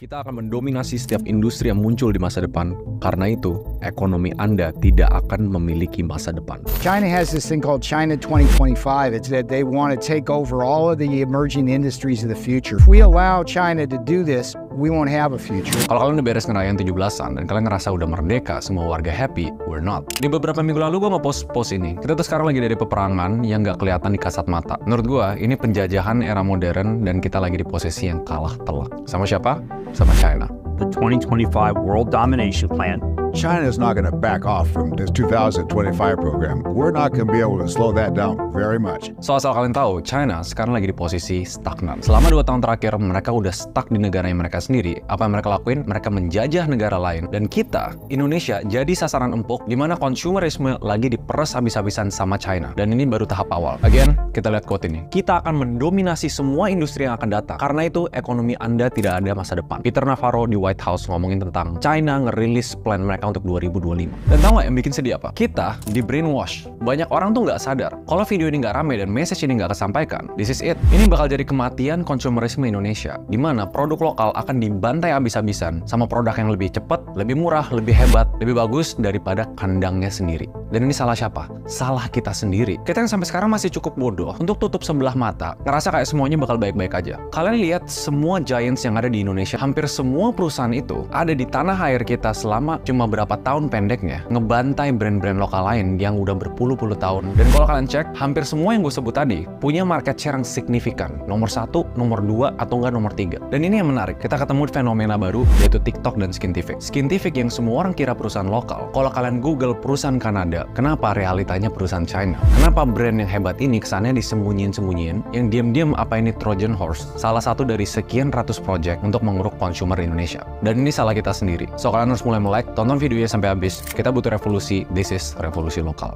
Kita akan mendominasi setiap industri yang muncul di masa depan. Karena itu, ekonomi Anda tidak akan memiliki masa depan. China has this thing called China 2025. It's that they want to take over all of the emerging industries of the future. If we allow China to do this, we won't have a future. Kalau kalian udah beres ngerayain 17-an dan kalian ngerasa udah merdeka, semua warga happy, we're not. Di beberapa minggu lalu gue nge-post ini. Kita tuh sekarang lagi dari peperangan yang gak kelihatan di kasat mata. Menurut gue, ini penjajahan era modern dan kita lagi di posisi yang kalah telak. Sama siapa? Sama China. The 2025 World Domination Plan. China's not going to back off from this 2025 program. We're not going to be able to slow that down very much. So, asal kalian tahu, China sekarang lagi di posisi stagnan. Selama 2 tahun terakhir, mereka udah stuck di negara yang mereka sendiri. Apa yang mereka lakuin? Mereka menjajah negara lain. Dan kita, Indonesia, jadi sasaran empuk di mana konsumerisme lagi diperes habis-habisan sama China. Dan ini baru tahap awal. Again, kita lihat quote ini. Kita akan mendominasi semua industri yang akan datang. Karena itu, ekonomi Anda tidak ada masa depan. Peter Navarro di White House ngomongin tentang China ngerilis plan mereka untuk 2025. Dan tahu nggak yang bikin sedih apa? Kita di brainwash. Banyak orang tuh nggak sadar kalau video ini nggak rame dan message ini nggak kesampaikan. This is it. Ini bakal jadi kematian konsumerisme Indonesia, di mana produk lokal akan dibantai habis-habisan sama produk yang lebih cepat, lebih murah, lebih hebat, lebih bagus daripada kandangnya sendiri. Dan ini salah siapa? Salah kita sendiri. Kita yang sampai sekarang masih cukup bodoh untuk tutup sebelah mata, ngerasa kayak semuanya bakal baik-baik aja. Kalian lihat semua giants yang ada di Indonesia, hampir semua perusahaan itu ada di tanah air kita selama cuma berapa tahun pendeknya, ngebantai brand-brand lokal lain yang udah berpuluh-puluh tahun. Dan kalau kalian cek, hampir semua yang gue sebut tadi punya market share yang signifikan. Nomor 1, nomor 2, atau enggak nomor 3. Dan ini yang menarik, kita ketemu fenomena baru, yaitu TikTok dan Skintific. Skintific yang semua orang kira perusahaan lokal. Kalau kalian Google perusahaan Kanada, kenapa realitanya perusahaan China? Kenapa brand yang hebat ini kesannya disembunyiin-sembunyiin, yang diam-diam apa ini Trojan Horse? Salah satu dari sekian ratus project untuk mengeruk konsumer Indonesia. Dan ini salah kita sendiri. So kalian harus mulai melike, tonton videonya sampai habis. Kita butuh revolusi. This is revolusi lokal.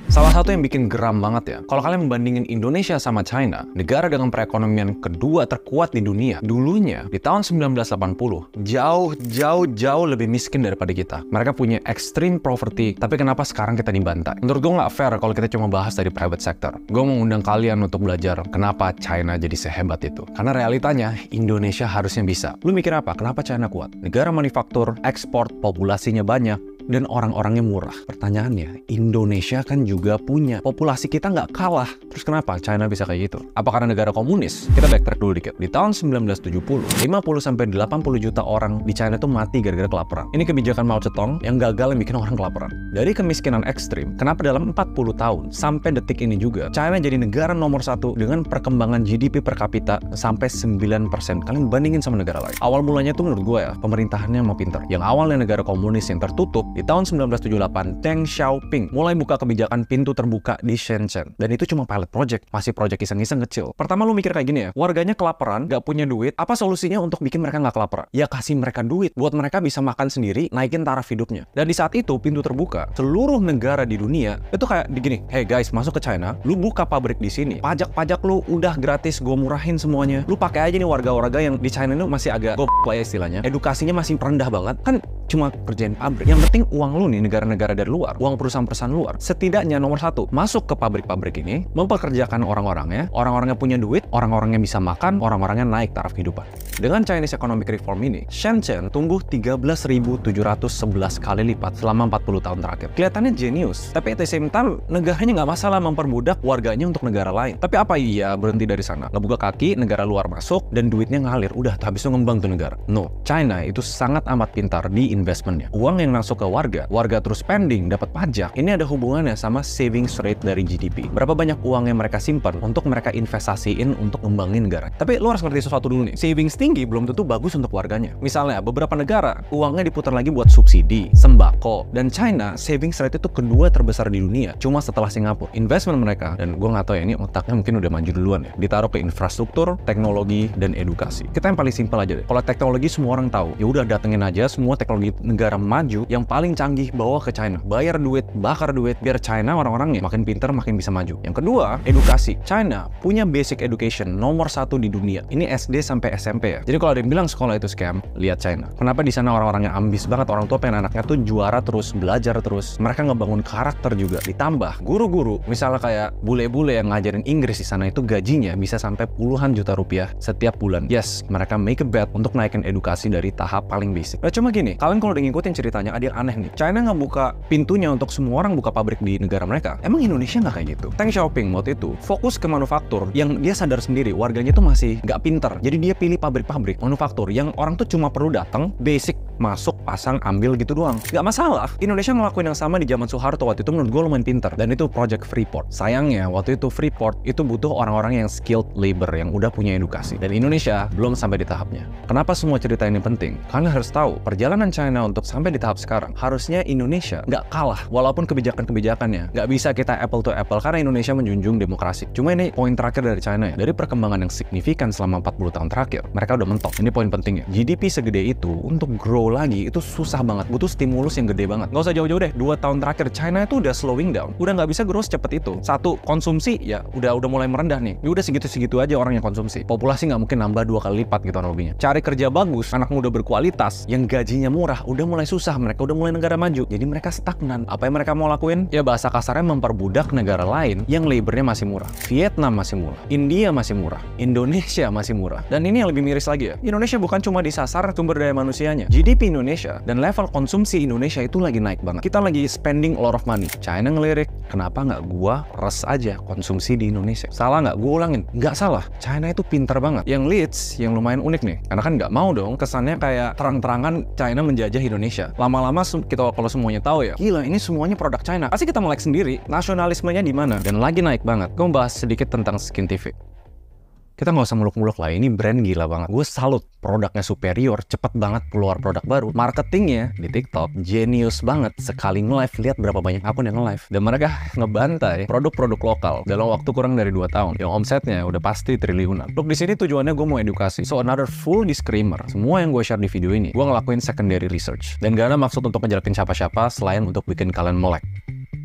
Salah satu yang bikin geram banget ya, kalau kalian membandingin Indonesia sama China, negara dengan perekonomian kedua terkuat di dunia, dulunya di tahun 1980, jauh lebih miskin daripada kita. Mereka punya extreme poverty, tapi kenapa sekarang kita dibantai? Menurut gue nggak fair kalau kita cuma bahas dari private sector. Gue mau undang kalian untuk belajar kenapa China jadi sehebat itu. Karena realitanya, Indonesia harusnya bisa. Lu mikir apa? Kenapa China kuat? Negara manufaktur, ekspor, populasinya banyak, dan orang-orangnya murah. Pertanyaannya, Indonesia kan juga punya. Populasi kita nggak kalah. Terus kenapa China bisa kayak gitu? Apa karena negara komunis? Kita backtrack dulu dikit. Di tahun 1970, 50-80 juta orang di China tuh mati gara-gara kelaparan. Ini kebijakan Mao Zedong yang gagal yang bikin orang kelaparan. Dari kemiskinan ekstrim, kenapa dalam 40 tahun, sampai detik ini juga, China jadi negara nomor 1 dengan perkembangan GDP per kapita sampai 9%. Kalian bandingin sama negara lain. Awal mulanya tuh menurut gue ya, pemerintahannya mau pinter. Yang awalnya negara komunis yang tertutup, di tahun 1978, Deng Xiaoping mulai buka kebijakan pintu terbuka di Shenzhen. Dan itu cuma pilot project, masih project iseng-iseng kecil. Pertama lu mikir kayak gini ya, warganya kelaparan, gak punya duit, apa solusinya untuk bikin mereka gak kelaparan? Ya kasih mereka duit, buat mereka bisa makan sendiri, naikin taraf hidupnya. Dan di saat itu, pintu terbuka, seluruh negara di dunia, itu kayak gini, hey guys, masuk ke China, lu buka pabrik di sini, pajak-pajak lu udah gratis, gue murahin semuanya. Lu pakai aja nih warga-warga yang di China itu masih agak goblok ya istilahnya, edukasinya masih rendah banget, kan cuma kerjain pabrik. Yang penting uang lu nih, negara-negara dari luar, uang perusahaan-perusahaan luar, setidaknya nomor 1, masuk ke pabrik-pabrik ini, mempekerjakan orang-orangnya punya duit, orang-orangnya bisa makan, orang-orangnya naik taraf kehidupan. Dengan Chinese Economic Reform ini, Shenzhen tumbuh 13.711 kali lipat selama 40 tahun terakhir. Kelihatannya genius, tapi at the same time, negaranya nggak masalah memperbudak warganya untuk negara lain. Tapi apa iya berhenti dari sana? Ngebuka kaki, negara luar masuk, dan duitnya ngalir, udah habis itu ngembang tuh negara. No, China itu sangat amat pintar di investmentnya. Uang yang masuk ke warga terus spending, dapat pajak. Ini ada hubungannya sama savings rate dari GDP. Berapa banyak uang yang mereka simpan untuk mereka investasiin untuk ngembangin negara. Tapi lo harus ngerti sesuatu dulu nih. Savings tinggi belum tentu bagus untuk warganya. Misalnya, beberapa negara uangnya diputar lagi buat subsidi, sembako. Dan China, savings rate itu kedua terbesar di dunia. Cuma setelah Singapura. Investment mereka, dan gue nggak tahu ya, ini otaknya mungkin udah maju duluan ya, ditaruh ke infrastruktur, teknologi, dan edukasi. Kita yang paling simpel aja deh. Kalau teknologi semua orang tahu, ya udah datengin aja semua teknologi negara maju yang paling paling canggih bawa ke China. Bayar duit, bakar duit, biar China orang-orangnya makin pinter, makin bisa maju. Yang kedua, edukasi. China punya basic education nomor 1 di dunia. Ini SD sampai SMP ya. Jadi kalau ada yang bilang sekolah itu scam, lihat China. Kenapa di sana orang-orangnya ambis banget, orang tua pengen anaknya tuh juara terus, belajar terus. Mereka ngebangun karakter juga. Ditambah guru-guru, misalnya kayak bule-bule yang ngajarin Inggris di sana itu gajinya bisa sampai puluhan juta rupiah setiap bulan. Yes, mereka make a bet untuk naikin edukasi dari tahap paling basic. Nah, cuma gini, kalian kalau udah ngikutin ceritanya ada yang aneh nih. China nggak buka pintunya untuk semua orang buka pabrik di negara mereka. Emang Indonesia nggak kayak gitu? Deng Xiaoping waktu itu fokus ke manufaktur yang dia sadar sendiri warganya tuh masih nggak pinter. Jadi dia pilih pabrik-pabrik manufaktur yang orang tuh cuma perlu datang, basic, masuk, pasang, ambil gitu doang. Nggak masalah. Indonesia ngelakuin yang sama di zaman Soeharto waktu itu menurut gue lumayan pinter. Dan itu Project Freeport. Sayangnya waktu itu Freeport itu butuh orang-orang yang skilled labor yang udah punya edukasi. Dan Indonesia belum sampai di tahapnya. Kenapa semua cerita ini penting? Kalian harus tahu perjalanan China untuk sampai di tahap sekarang. Harusnya Indonesia nggak kalah walaupun kebijakan-kebijakannya nggak bisa kita apple to apple karena Indonesia menjunjung demokrasi. Cuma ini poin terakhir dari China ya. Dari perkembangan yang signifikan selama 40 tahun terakhir, mereka udah mentok. Ini poin pentingnya. GDP segede itu untuk grow lagi itu susah banget. Butuh stimulus yang gede banget. Nggak usah jauh-jauh deh. 2 tahun terakhir China itu udah slowing down. Udah nggak bisa grow secepat itu. Satu, konsumsi ya udah mulai merendah nih. Ya udah segitu-segitu aja orang yang konsumsi. Populasi nggak mungkin nambah 2 kali lipat gitu lebihnya. Cari kerja bagus, anak muda berkualitas, yang gajinya murah, udah mulai susah. Mereka udah mulai negara maju. Jadi mereka stagnan. Apa yang mereka mau lakuin? Ya bahasa kasarnya memperbudak negara lain yang labornya masih murah. Vietnam masih murah. India masih murah. Indonesia masih murah. Dan ini yang lebih miris lagi ya. Indonesia bukan cuma disasar sumber daya manusianya. GDP Indonesia dan level konsumsi Indonesia itu lagi naik banget. Kita lagi spending a lot of money. China ngelirik, kenapa nggak gua res aja konsumsi di Indonesia? Salah nggak? Gua ulangin. Nggak salah. China itu pinter banget. Yang leads, yang lumayan unik nih. Karena kan nggak mau dong kesannya kayak terang-terangan China menjajah Indonesia. Lama-lama kita kalau semuanya tahu ya, gila ini semuanya produk China. Pasti kita melek sendiri. Nasionalismenya di mana? Dan lagi naik banget. Gue bahas sedikit tentang Skintific. Kita nggak usah muluk-muluk lah, ini brand gila banget. Gue salut, produknya superior, cepet banget keluar produk baru. Marketingnya di TikTok, genius banget. Sekali nge-live, lihat berapa banyak akun yang nge-live. Dan mereka ngebantai produk-produk lokal dalam waktu kurang dari 2 tahun. Yang omsetnya udah pasti triliunan. Look, di sini tujuannya gue mau edukasi. So, another full disclaimer. Semua yang gue share di video ini, gue ngelakuin secondary research. Dan gak ada maksud untuk ngejelekin siapa-siapa selain untuk bikin kalian melek.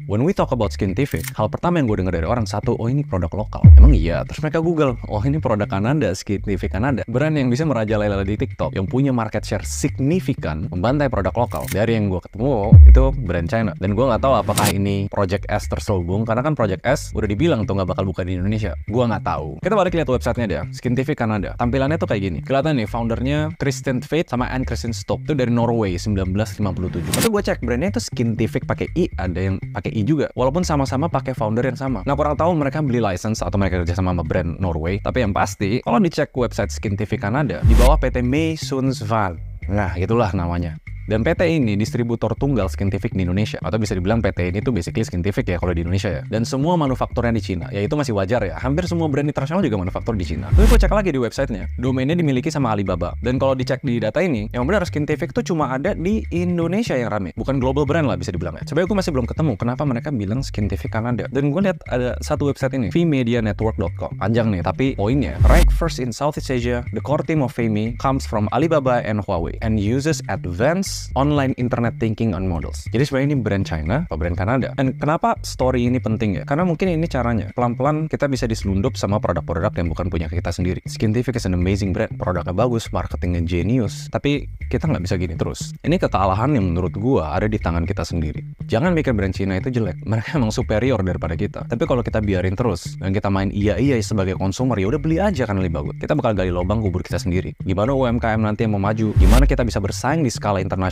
When we talk about Skintific, hal pertama yang gue dengar dari orang satu, oh ini produk lokal. Emang iya? Terus mereka Google, oh ini produk Kanada, Skintific Kanada. Brand yang bisa merajalela di TikTok, yang punya market share signifikan, membantai produk lokal. Dari yang gue ketemu, itu brand China. Dan gue nggak tahu apakah ini Project S terselubung, karena kan Project S udah dibilang tuh nggak bakal buka di Indonesia. Gue nggak tahu. Kita balik lihat websitenya deh, Skintific Kanada. Tampilannya tuh kayak gini. Kelihatan nih, foundernya Christian Tveit sama Anne Kristin Stock. Itu dari Norway, 1957. Tapi gue cek, brandnya itu Skintific pakai I, ada yang pakai I juga, walaupun sama-sama pakai founder yang sama. Nah, kurang tahu mereka beli license atau mereka kerja sama brand Norway, tapi yang pasti kalau dicek website Skintific Kanada di bawah PT May Sundsvall. Nah, itulah namanya. Dan PT ini distributor tunggal Skintific di Indonesia. Atau bisa dibilang PT ini tuh basically Skintific ya kalau di Indonesia ya. Dan semua manufakturnya di Cina. Ya itu masih wajar ya. Hampir semua brand internasional juga manufaktur di Cina. Tapi gue cek lagi di websitenya. Domainnya dimiliki sama Alibaba. Dan kalau dicek di data ini, yang benar Skintific tuh cuma ada di Indonesia yang rame. Bukan global brand lah bisa dibilang ya. Sebenarnya gue masih belum ketemu kenapa mereka bilang Skintific Kanada. Dan gue lihat ada satu website ini, vmedianetwork.com. Panjang nih, tapi poinnya. Rank first in Southeast Asia, the core team of VMe comes from Alibaba and Huawei and uses advanced online internet thinking on models. Jadi sebenarnya ini brand China atau brand Kanada. Dan kenapa story ini penting ya? Karena mungkin ini caranya. Pelan-pelan kita bisa diselundup sama produk-produk yang bukan punya kita sendiri. Skintific is an amazing brand. Produknya bagus, marketingnya genius. Tapi kita nggak bisa gini terus. Ini kekalahan yang menurut gua ada di tangan kita sendiri. Jangan mikir brand China itu jelek. Mereka emang superior daripada kita. Tapi kalau kita biarin terus dan kita main iya sebagai konsumer, ya udah beli aja kan lebih bagus. Kita bakal gali lubang kubur kita sendiri. Gimana UMKM nanti yang mau maju? Gimana kita bisa bersaing di skala internasional?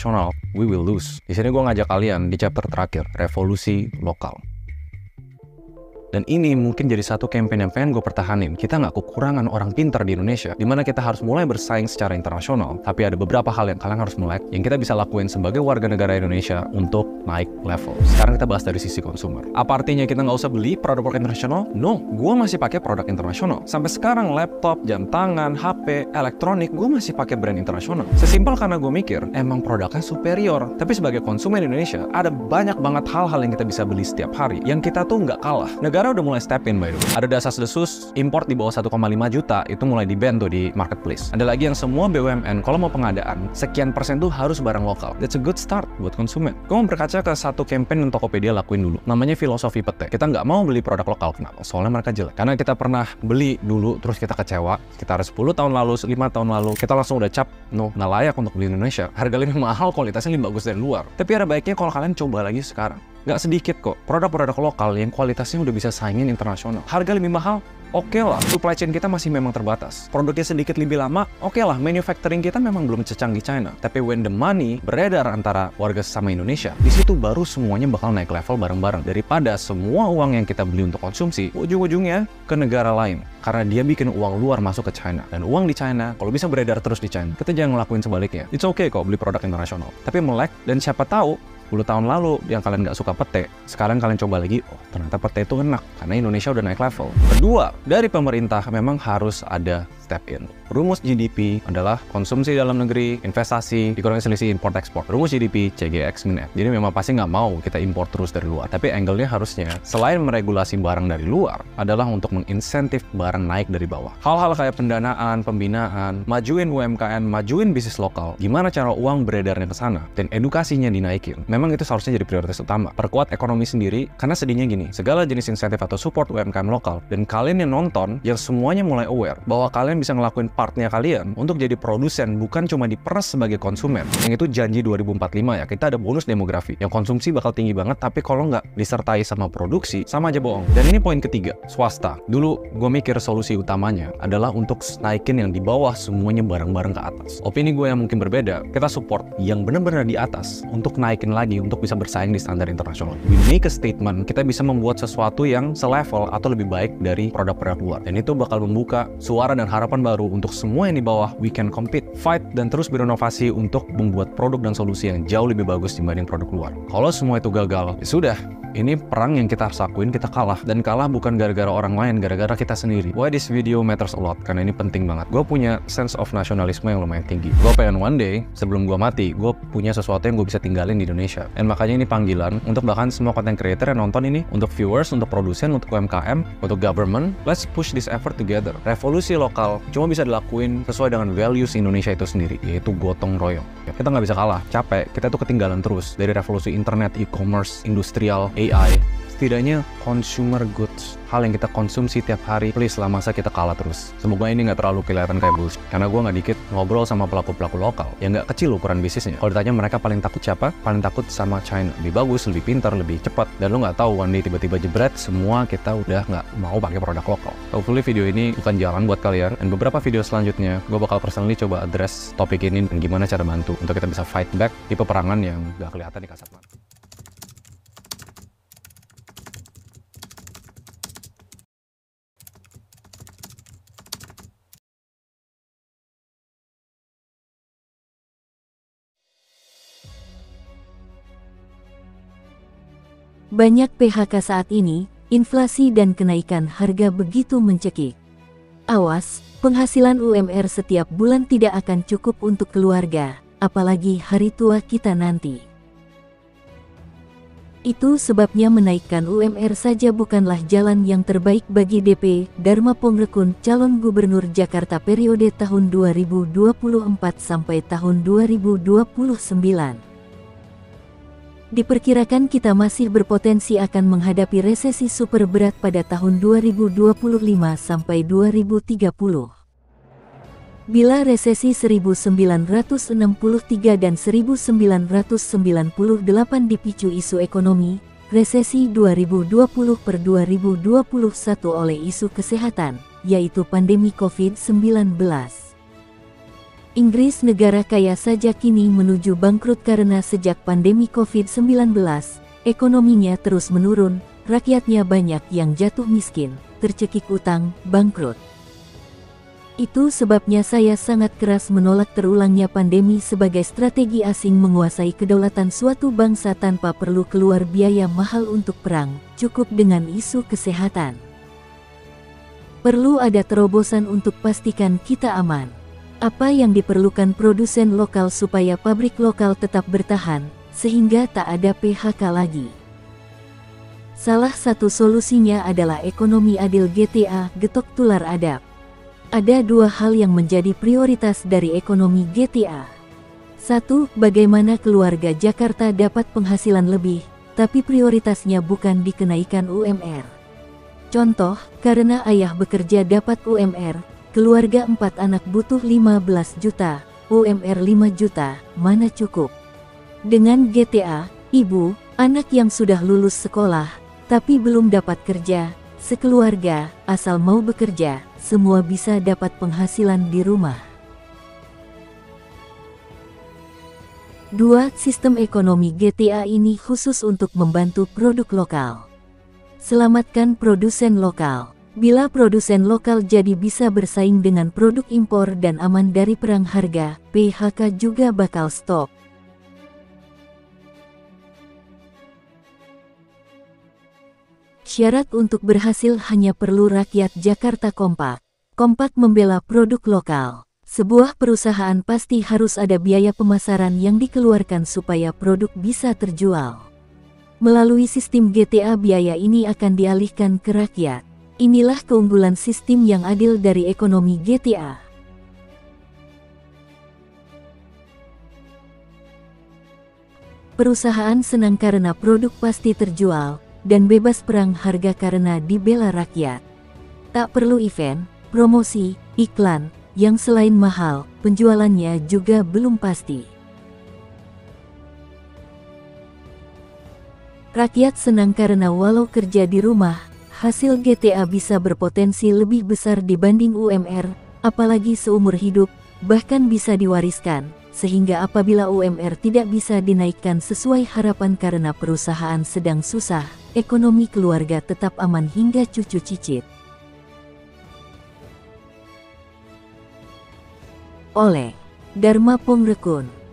We will lose. Di sini gue ngajak kalian di chapter terakhir, revolusi lokal. Dan ini mungkin jadi satu campaign yang pengen gue pertahanin. Kita nggak kekurangan orang pintar di Indonesia, dimana kita harus mulai bersaing secara internasional. Tapi ada beberapa hal yang kalian harus melek, yang kita bisa lakuin sebagai warga negara Indonesia untuk naik level. Sekarang kita bahas dari sisi konsumer. Apa artinya kita nggak usah beli produk-produk internasional? No, gue masih pakai produk internasional. Sampai sekarang laptop, jam tangan, HP, elektronik, gue masih pakai brand internasional. Sesimpel karena gue mikir, emang produknya superior. Tapi sebagai konsumen Indonesia, ada banyak banget hal-hal yang kita bisa beli setiap hari, yang kita tuh nggak kalah. Negara Negara udah mulai step in by the way. Ada dasar-desus import di bawah 1,5 juta itu mulai di-ban tuh di marketplace. Ada lagi yang semua BUMN kalau mau pengadaan sekian persen tuh harus barang lokal. That's a good start buat konsumen. Gue mau berkaca ke satu campaign yang Tokopedia lakuin dulu. Namanya filosofi pete. Kita nggak mau beli produk lokal. Kenapa? Soalnya mereka jelek. Karena kita pernah beli dulu terus kita kecewa. Sekitar 10 tahun lalu, 5 tahun lalu kita langsung udah cap nggak layak untuk beli Indonesia. Harga lebih mahal, kualitasnya lebih bagus dari luar. Tapi ada baiknya kalau kalian coba lagi sekarang. Nggak sedikit kok produk-produk lokal yang kualitasnya udah bisa saingin internasional. Harga lebih mahal, oke lah. Supply chain kita masih memang terbatas. Produknya sedikit lebih lama, oke lah. Manufacturing kita memang belum secanggih China. Tapi when the money beredar antara warga sesama Indonesia, di situ baru semuanya bakal naik level bareng-bareng. Daripada semua uang yang kita beli untuk konsumsi, ujung-ujungnya ke negara lain. Karena dia bikin uang luar masuk ke China. Dan uang di China, kalau bisa beredar terus di China, kita jangan ngelakuin sebaliknya. It's okay kok beli produk internasional. Tapi melek, dan siapa tahu 10 tahun lalu yang kalian nggak suka pete, sekarang kalian coba lagi, oh ternyata pete itu enak, karena Indonesia udah naik level. Kedua, dari pemerintah memang harus ada step in. Rumus GDP adalah konsumsi dalam negeri, investasi, dikurangi selisih import-ekspor. Rumus GDP, CGX-F. Jadi memang pasti nggak mau kita import terus dari luar. Tapi angle-nya harusnya, selain meregulasi barang dari luar, adalah untuk menginsentif barang naik dari bawah. Hal-hal kayak pendanaan, pembinaan, majuin UMKM, majuin bisnis lokal, gimana cara uang beredarnya ke sana, dan edukasinya dinaikin. Memang itu seharusnya jadi prioritas utama. Perkuat ekonomi sendiri, karena sedihnya gini, segala jenis insentif atau support UMKM lokal, dan kalian yang nonton, yang semuanya mulai aware, bahwa kalian bisa ngelakuin partnya kalian untuk jadi produsen, bukan cuma diperas sebagai konsumen. Yang itu janji 2045 ya, kita ada bonus demografi, yang konsumsi bakal tinggi banget, tapi kalau nggak disertai sama produksi, sama aja bohong. Dan ini poin ketiga, swasta. Dulu gue mikir solusi utamanya adalah untuk naikin yang di bawah semuanya bareng-bareng ke atas. Opini gue yang mungkin berbeda, kita support yang benar-benar di atas untuk naikin lagi, untuk bisa bersaing di standar internasional. We make a statement, kita bisa membuat sesuatu yang selevel atau lebih baik dari produk-produk luar. Dan itu bakal membuka suara dan harapan baru untuk semua yang di bawah. We can compete, fight, dan terus berinovasi untuk membuat produk dan solusi yang jauh lebih bagus dibanding produk luar. Kalau semua itu gagal, ya sudah. Ini perang yang kita harus akuin, kita kalah. Dan kalah bukan gara-gara orang lain, gara-gara kita sendiri. Why this video matters a lot? Karena ini penting banget. Gue punya sense of nasionalisme yang lumayan tinggi. Gue pengen one day, sebelum gue mati, gue punya sesuatu yang gue bisa tinggalin di Indonesia. Dan makanya ini panggilan untuk bahkan semua content creator yang nonton ini, untuk viewers, untuk produsen, untuk UMKM, untuk government, let's push this effort together. Revolusi lokal cuma bisa dilakuin sesuai dengan values Indonesia itu sendiri, yaitu gotong royong. Kita nggak bisa kalah, capek, kita tuh ketinggalan terus dari revolusi internet, e-commerce, industrial, AI. Setidaknya consumer goods, hal yang kita konsumsi tiap hari, please lah, masa kita kalah terus. Semoga ini nggak terlalu kelihatan kayak bullshit, karena gue nggak dikit ngobrol sama pelaku-pelaku lokal yang nggak kecil ukuran bisnisnya. Kalau ditanya mereka paling takut siapa? Paling takut sama China. Lebih bagus, lebih pintar, lebih cepat, dan lo nggak tahu one day tiba-tiba jebret, semua kita udah nggak mau pakai produk lokal. Hopefully video ini bukan jalan buat kalian, dan beberapa video selanjutnya gue bakal personally coba address topik ini dan gimana cara bantu untuk kita bisa fight back di peperangan yang nggak kelihatan di kasat mata. Banyak PHK saat ini, inflasi dan kenaikan harga begitu mencekik. Awas, penghasilan UMR setiap bulan tidak akan cukup untuk keluarga, apalagi hari tua kita nanti. Itu sebabnya menaikkan UMR saja bukanlah jalan yang terbaik bagi DP Dharma Pongrekun, calon gubernur Jakarta periode tahun 2024 sampai tahun 2029. Diperkirakan kita masih berpotensi akan menghadapi resesi super berat pada tahun 2025 sampai 2030. Bila resesi 1963 dan 1998 dipicu isu ekonomi, resesi 2020 per 2021 oleh isu kesehatan, yaitu pandemi COVID-19. Inggris, negara kaya saja, kini menuju bangkrut karena sejak pandemi COVID-19, ekonominya terus menurun, rakyatnya banyak yang jatuh miskin, tercekik utang, bangkrut. Itu sebabnya saya sangat keras menolak terulangnya pandemi sebagai strategi asing menguasai kedaulatan suatu bangsa tanpa perlu keluar biaya mahal untuk perang, cukup dengan isu kesehatan. Perlu ada terobosan untuk pastikan kita aman. Apa yang diperlukan produsen lokal supaya pabrik lokal tetap bertahan, sehingga tak ada PHK lagi. Salah satu solusinya adalah ekonomi adil GTA, getok tular adab. Ada dua hal yang menjadi prioritas dari ekonomi GTA. 1. Bagaimana keluarga Jakarta dapat penghasilan lebih, tapi prioritasnya bukan dikenaikan UMR. Contoh, karena ayah bekerja dapat UMR, keluarga 4 anak butuh 15 juta, UMR 5 juta, mana cukup? Dengan GTA, ibu, anak yang sudah lulus sekolah, tapi belum dapat kerja, sekeluarga, asal mau bekerja, semua bisa dapat penghasilan di rumah. 2. Sistem ekonomi GTA ini khusus untuk membantu produk lokal. Selamatkan produsen lokal. Bila produsen lokal jadi bisa bersaing dengan produk impor dan aman dari perang harga, PHK juga bakal stop. Syarat untuk berhasil hanya perlu rakyat Jakarta kompak. Kompak membela produk lokal. Sebuah perusahaan pasti harus ada biaya pemasaran yang dikeluarkan supaya produk bisa terjual. Melalui sistem GTA biaya ini akan dialihkan ke rakyat. Inilah keunggulan sistem yang adil dari ekonomi GTA. Perusahaan senang karena produk pasti terjual, dan bebas perang harga karena dibela rakyat. Tak perlu event, promosi, iklan, yang selain mahal, penjualannya juga belum pasti. Rakyat senang karena walau kerja di rumah, hasil GTA bisa berpotensi lebih besar dibanding UMR, apalagi seumur hidup, bahkan bisa diwariskan. Sehingga apabila UMR tidak bisa dinaikkan sesuai harapan karena perusahaan sedang susah, ekonomi keluarga tetap aman hingga cucu cicit. Oleh Dharma Pongrekun.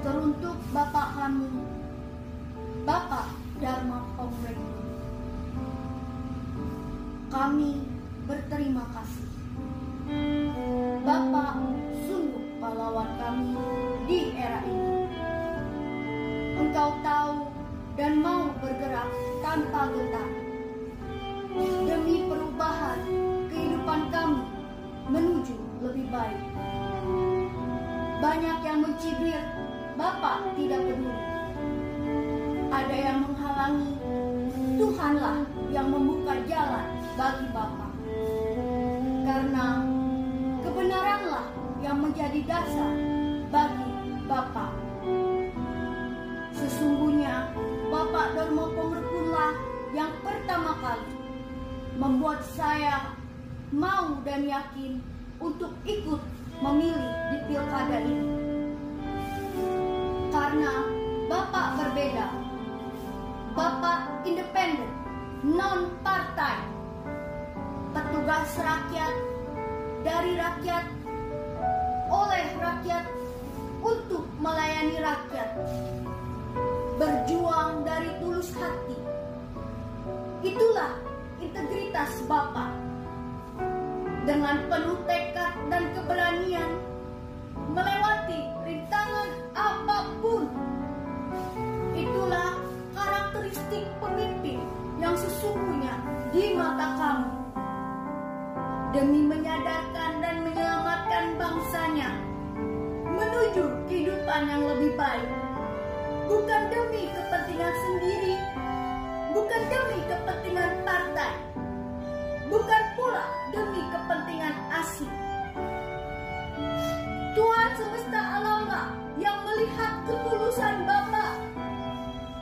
Teruntuk Bapak kami, Bapak Dharma Pongrekun. Kami berterima kasih. Bapak sungguh pahlawan kami di era ini. Engkau tahu dan mau bergerak tanpa gentar demi perubahan kehidupan kami menuju lebih baik. Banyak yang mencibir, Bapak tidak peduli. Ada yang menghalangi, Tuhanlah yang membuka jalan bagi Bapak. Karena kebenaranlah yang menjadi dasar bagi Bapak. Sesungguhnya Bapak Dharma Pongrekunlah yang pertama kali membuat saya mau dan yakin untuk ikut memilih di pilkada ini. Karena Bapak berbeda. Bapak independen, non-partai, petugas rakyat, dari rakyat, oleh rakyat, untuk melayani rakyat, berjuang dari tulus hati. Itulah integritas Bapak. Dengan penuh tekad dan keberanian, melewati rintangan apapun. Itulah karakteristik pemimpin yang sesungguhnya di mata kami. Demi menyadarkan dan menyelamatkan bangsanya menuju kehidupan yang lebih baik. Bukan demi kepentingan sendiri, bukan demi kepentingan partai, bukan pula demi kepentingan asing. Tuhan semesta alamlah yang melihat ketulusan Bapak.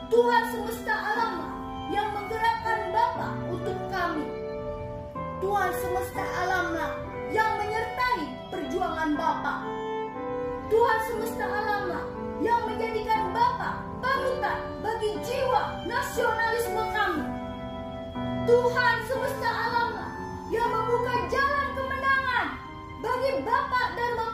Tuhan semesta alamlah yang menggerakkan Bapak untuk kami. Tuhan semesta alamlah yang menyertai perjuangan Bapak. Tuhan semesta alamlah yang menjadikan Bapak panutan bagi jiwa nasionalisme kami. Tuhan semesta alamlah yang membuka jalan kemenangan bagi Bapak Dharma